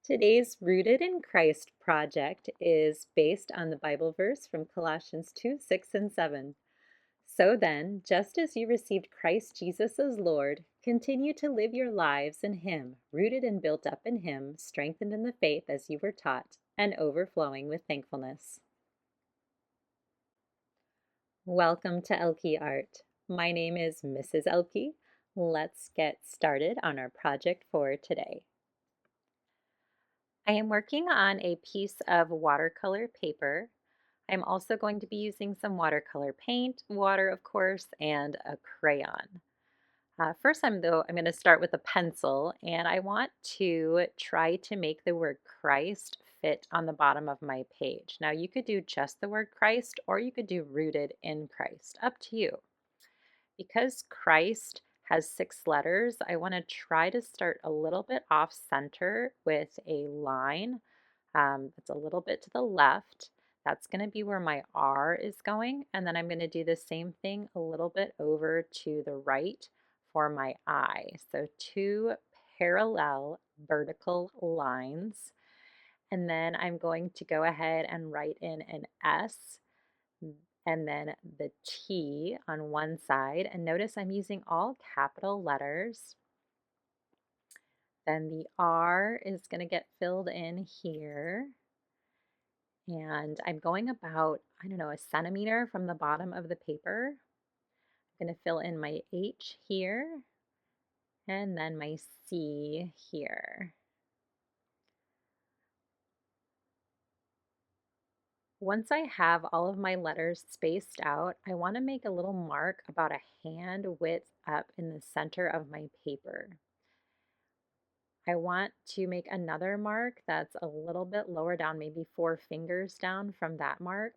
Today's Rooted in Christ project is based on the Bible verse from Colossians 2 6 and 7. So then, just as you received Christ Jesus as Lord, continue to live your lives in Him, rooted and built up in Him, strengthened in the faith as you were taught, and overflowing with thankfulness. Welcome to Ehlke Art. My name is Mrs. Ehlke. Let's get started on our project for today. I am working on a piece of watercolor paper. I'm also going to be using some watercolor paint, water of course, and a crayon. First, I'm going to start with a pencil, and I want to try to make the word Christ fit on the bottom of my page. Now, you could do just the word Christ, or you could do rooted in Christ, up to you. Because Christ has 6 letters, I want to try to start a little bit off center with a line that's a little bit to the left. That's going to be where my R is going. And then I'm going to do the same thing a little bit over to the right for my I. So 2 parallel vertical lines. And then I'm going to go ahead and write in an S and then the T on one side. And notice I'm using all capital letters. Then the R is going to get filled in here. And I'm going about, I don't know, a centimeter from the bottom of the paper. I'm going to fill in my H here and then my C here. Once I have all of my letters spaced out, I want to make a little mark about a hand width up in the center of my paper. I want to make another mark that's a little bit lower down, maybe 4 fingers down from that mark.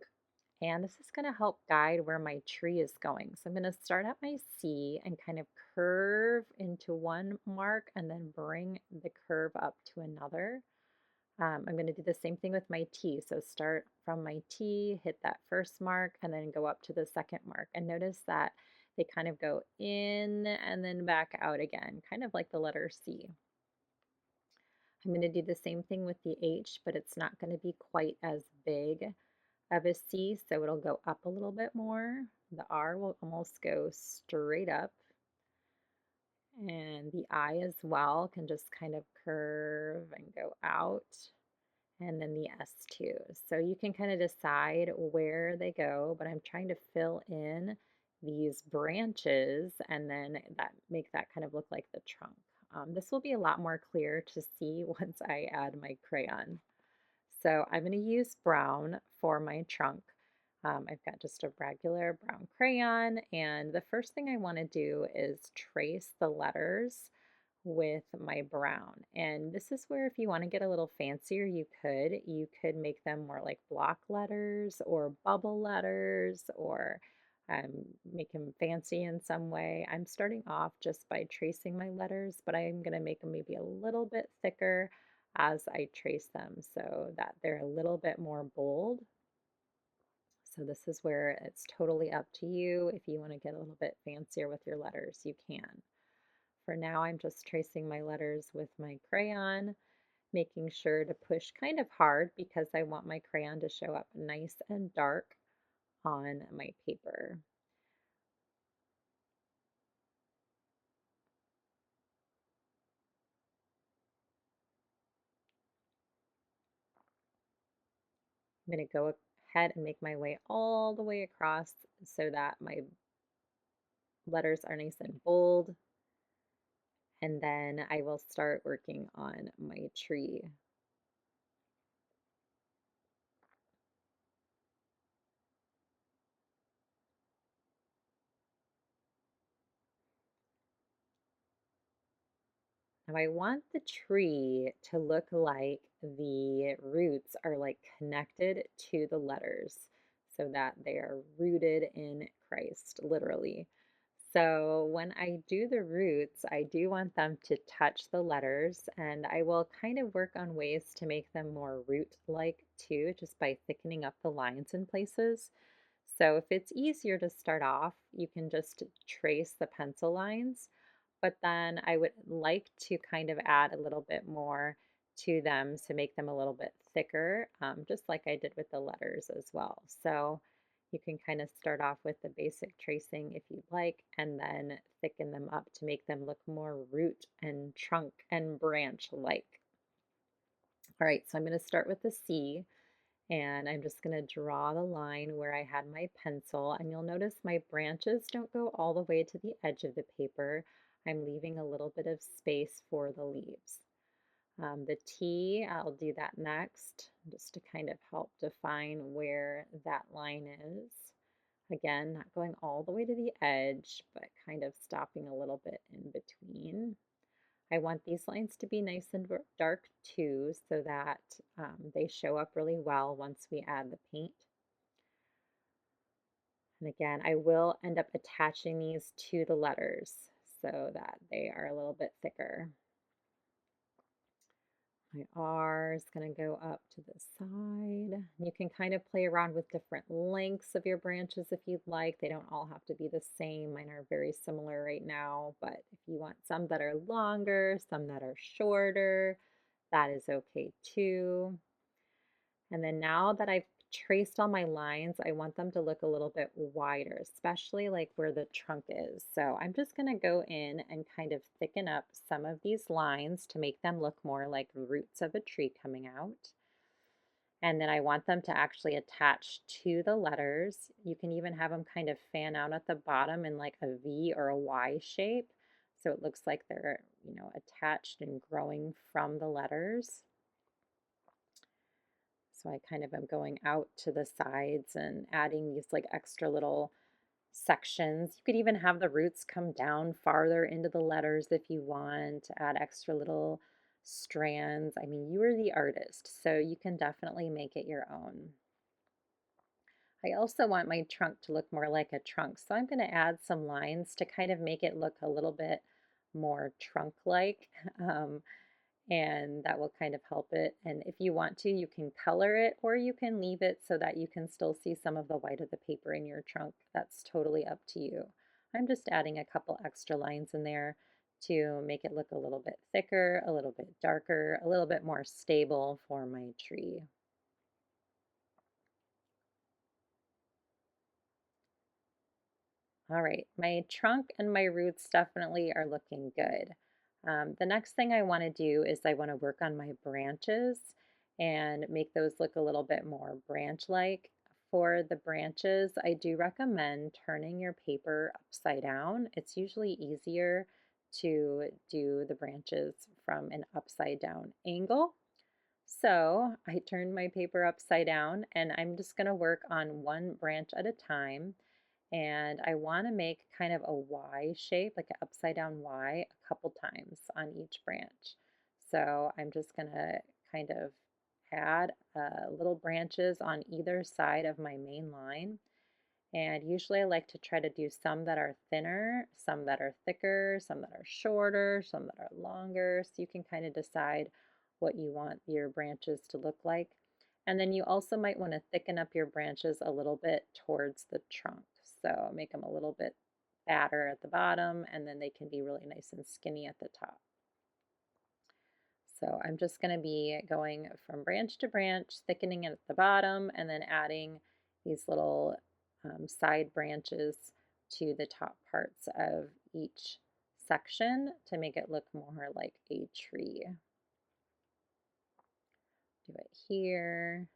And this is going to help guide where my tree is going. So I'm going to start at my C and kind of curve into one mark and then bring the curve up to another. I'm going to do the same thing with my T. So start from my T, hit that first mark, and then go up to the second mark. And notice that they kind of go in and then back out again, kind of like the letter C. I'm going to do the same thing with the H, but it's not going to be quite as big of a C, so it'll go up a little bit more. The R will almost go straight up, and the I as well can just kind of curve and go out, and then the S too. So you can kind of decide where they go, but I'm trying to fill in these branches and then that make that kind of look like the trunk. This will be a lot more clear to see once I add my crayon. So I'm going to use brown for my trunk. I've got just a regular brown crayon, and the first thing I want to do is trace the letters with my brown. And this is where if you want to get a little fancier, you could. You could make them more like block letters or bubble letters or make them fancy in some way. I'm starting off just by tracing my letters, but I'm going to make them maybe a little bit thicker as I trace them so that they're a little bit more bold. So this is where it's totally up to you. If you want to get a little bit fancier with your letters, you can. For now, I'm just tracing my letters with my crayon, making sure to push kind of hard because I want my crayon to show up nice and dark on my paper. I'm going to go ahead and make my way all the way across so that my letters are nice and bold. And then I will start working on my tree. Now I want the tree to look like the roots are like connected to the letters so that they are rooted in Christ, literally. So when I do the roots, I do want them to touch the letters, and I will kind of work on ways to make them more root-like too, just by thickening up the lines in places. So if it's easier to start off, you can just trace the pencil lines, but then I would like to kind of add a little bit more to them to make them a little bit thicker, just like I did with the letters as well. So you can kind of start off with the basic tracing if you'd like, and then thicken them up to make them look more root and trunk and branch like. All right, so I'm going to start with the C, and I'm just going to draw the line where I had my pencil, and you'll notice my branches don't go all the way to the edge of the paper. I'm leaving a little bit of space for the leaves. The T, I'll do that next, just to kind of help define where that line is. Again, not going all the way to the edge, but kind of stopping a little bit in between. I want these lines to be nice and dark too, so that they show up really well once we add the paint. And again, I will end up attaching these to the letters so that they are a little bit thicker. My R is going to go up to the side. You can kind of play around with different lengths of your branches if you'd like. They don't all have to be the same. Mine are very similar right now, but if you want some that are longer, some that are shorter, that is okay too. And then now that I've traced all my lines, I want them to look a little bit wider, especially like where the trunk is. So I'm just going to go in and kind of thicken up some of these lines to make them look more like roots of a tree coming out. And then I want them to actually attach to the letters. You can even have them kind of fan out at the bottom in like a V or a Y shape. So it looks like they're, attached and growing from the letters. So I kind of am going out to the sides and adding these like extra little sections. You could even have the roots come down farther into the letters if you want to add extra little strands. I mean, you are the artist, so you can definitely make it your own. I also want my trunk to look more like a trunk, so I'm going to add some lines to kind of make it look a little bit more trunk-like. Um, and that will kind of help it. And if you want to, you can color it or you can leave it so that you can still see some of the white of the paper in your trunk. That's totally up to you. I'm just adding a couple extra lines in there to make it look a little bit thicker, a little bit darker, a little bit more stable for my tree. All right, my trunk and my roots definitely are looking good. The next thing I want to do is I want to work on my branches and make those look a little bit more branch-like. For the branches, I do recommend turning your paper upside down. It's usually easier to do the branches from an upside down angle. So I turned my paper upside down and I'm just going to work on one branch at a time. And I want to make kind of a Y shape, like an upside down Y, a couple times on each branch. So I'm just going to kind of add little branches on either side of my main line. And usually I like to try to do some that are thinner, some that are thicker, some that are shorter, some that are longer. So you can kind of decide what you want your branches to look like. And then you also might want to thicken up your branches a little bit towards the trunk. So make them a little bit fatter at the bottom, and then they can be really nice and skinny at the top. So I'm just going to be going from branch to branch, thickening it at the bottom, and then adding these little side branches to the top parts of each section to make it look more like a tree. Do it here.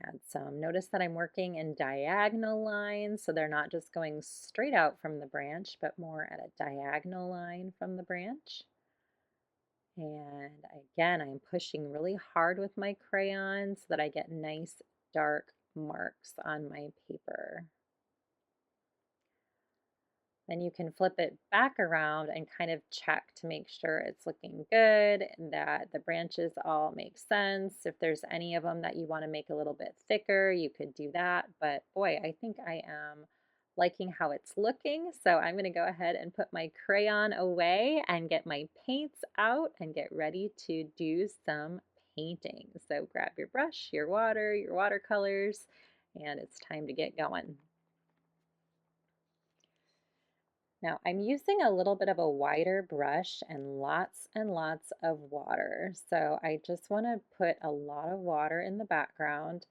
Add some. Notice that I'm working in diagonal lines, so they're not just going straight out from the branch, but more at a diagonal line from the branch. And again, I'm pushing really hard with my crayon so that I get nice dark marks on my paper. Then you can flip it back around and kind of check to make sure it's looking good, that the branches all make sense. If there's any of them that you want to make a little bit thicker, you could do that. But boy, I think I am liking how it's looking. So I'm going to go ahead and put my crayon away and get my paints out and get ready to do some painting. So grab your brush, your water, your watercolors, and it's time to get going. Now I'm using a little bit of a wider brush and lots of water. So I just want to put a lot of water in the background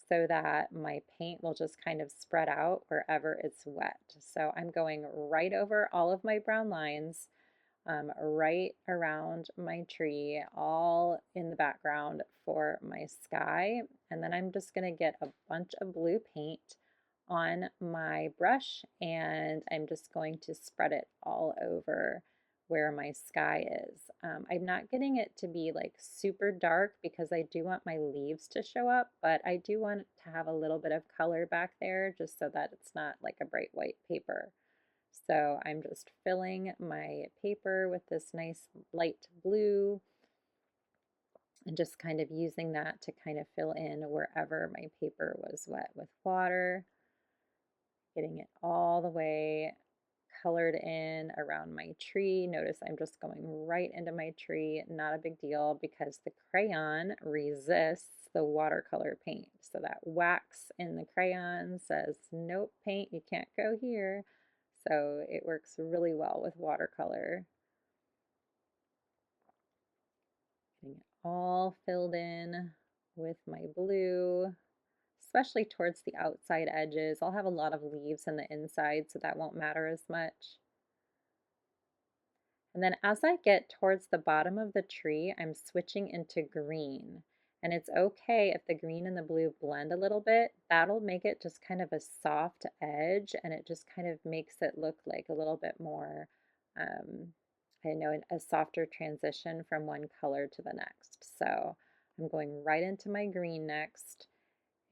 so that my paint will just kind of spread out wherever it's wet. So I'm going right over all of my brown lines, right around my tree, all in the background for my sky. And then I'm just going to get a bunch of blue paint on my brush and I'm just going to spread it all over where my sky is. I'm not getting it to be like super dark because I do want my leaves to show up, but I do want to have a little bit of color back there just so that it's not like a bright white paper. So I'm just filling my paper with this nice light blue and just kind of using that to kind of fill in wherever my paper was wet with water, getting it all the way colored in around my tree. Notice I'm just going right into my tree, not a big deal because the crayon resists the watercolor paint. So that wax in the crayon says, nope, paint, you can't go here. So it works really well with watercolor. Getting it all filled in with my blue, especially towards the outside edges. I'll have a lot of leaves in the inside, so that won't matter as much. And then as I get towards the bottom of the tree, I'm switching into green. And it's okay if the green and the blue blend a little bit. That'll make it just kind of a soft edge and it just kind of makes it look like a little bit more, I know, a softer transition from one color to the next. So I'm going right into my green next.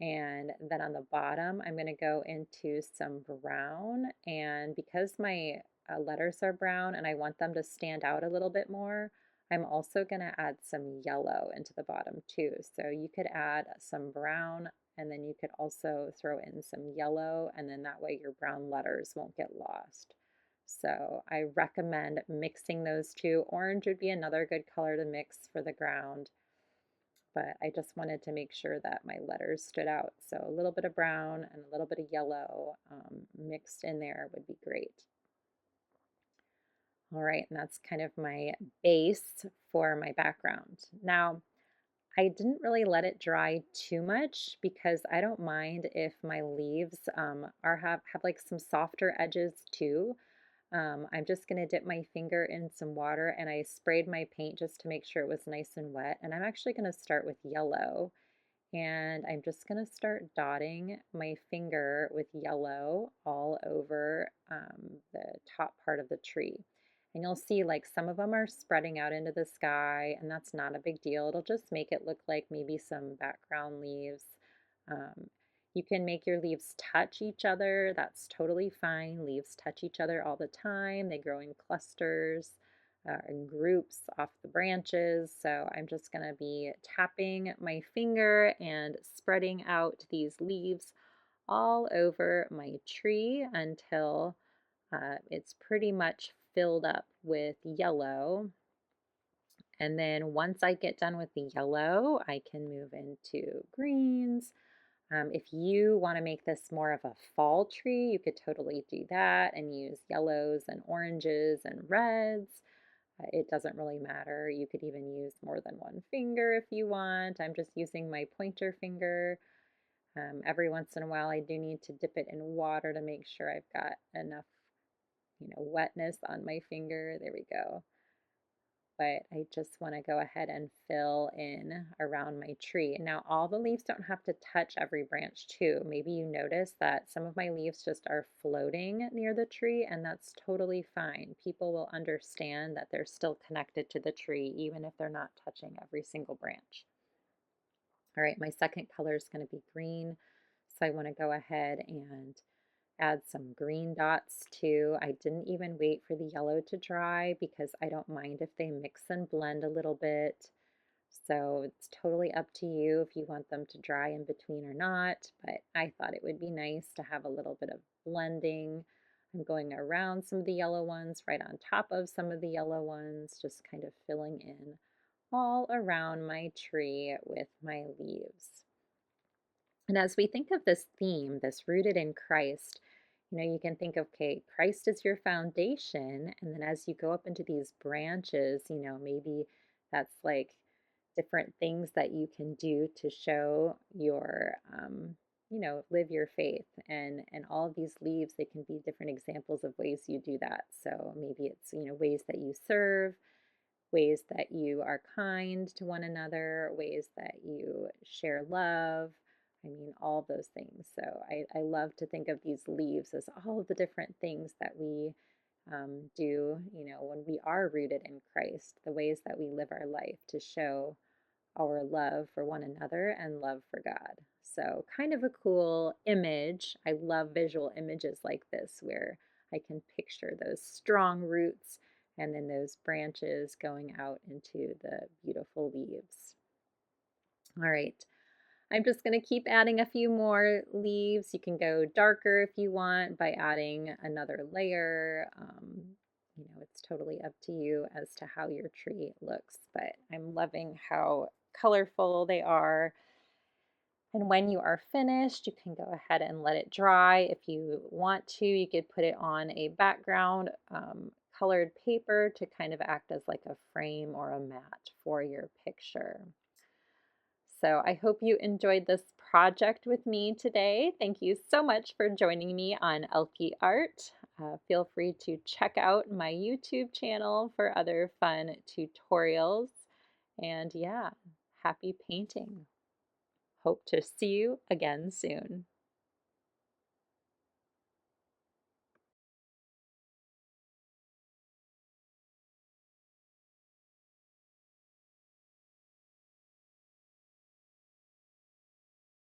And then on the bottom, I'm going to go into some brown. And because my letters are brown and I want them to stand out a little bit more, I'm also going to add some yellow into the bottom too. So you could add some brown and then you could also throw in some yellow, and then that way your brown letters won't get lost. So I recommend mixing those two. Orange would be another good color to mix for the ground, but I just wanted to make sure that my letters stood out. So a little bit of brown and a little bit of yellow mixed in there would be great. All right, and that's kind of my base for my background. Now, I didn't really let it dry too much because I don't mind if my leaves have like some softer edges too. I'm just going to dip my finger in some water and I sprayed my paint just to make sure it was nice and wet. And I'm actually going to start with yellow. And I'm just going to start dotting my finger with yellow all over the top part of the tree. And you'll see like some of them are spreading out into the sky, and that's not a big deal. It'll just make it look like maybe some background leaves. Um, you can make your leaves touch each other. That's totally fine. Leaves touch each other all the time. They grow in clusters in groups off the branches. So I'm just going to be tapping my finger and spreading out these leaves all over my tree until it's pretty much filled up with yellow. And then once I get done with the yellow, I can move into greens. If you want to make this more of a fall tree, you could totally do that and use yellows and oranges and reds. It doesn't really matter. You could even use more than one finger if you want. I'm just using my pointer finger. Every once in a while, I do need to dip it in water to make sure I've got enough, wetness on my finger. There we go. But I just want to go ahead and fill in around my tree. Now, all the leaves don't have to touch every branch too. Maybe you notice that some of my leaves just are floating near the tree, and that's totally fine. People will understand that they're still connected to the tree, even if they're not touching every single branch. All right, my second color is going to be green. So I want to go ahead and add some green dots too. I didn't even wait for the yellow to dry because I don't mind if they mix and blend a little bit. So it's totally up to you if you want them to dry in between or not, but I thought it would be nice to have a little bit of blending. I'm going around some of the yellow ones, right on top of some of the yellow ones, just kind of filling in all around my tree with my leaves. And as we think of this theme, this rooted in Christ, You can think of, okay, Christ is your foundation. And then as you go up into these branches, maybe that's like different things that you can do to show your, live your faith. And all of these leaves, they can be different examples of ways you do that. So maybe it's, ways that you serve, ways that you are kind to one another, ways that you share love. I mean, all of those things. So I love to think of these leaves as all of the different things that we do, when we are rooted in Christ, the ways that we live our life to show our love for one another and love for God. So, kind of a cool image. I love visual images like this where I can picture those strong roots and then those branches going out into the beautiful leaves. All right. I'm just going to keep adding a few more leaves. You can go darker if you want by adding another layer. It's totally up to you as to how your tree looks, but I'm loving how colorful they are. And when you are finished, you can go ahead and let it dry. If you want to, you could put it on a background colored paper to kind of act as like a frame or a mat for your picture. So I hope you enjoyed this project with me today. Thank you so much for joining me on Ehlke Art. Feel free to check out my YouTube channel for other fun tutorials. And yeah, happy painting. Hope to see you again soon.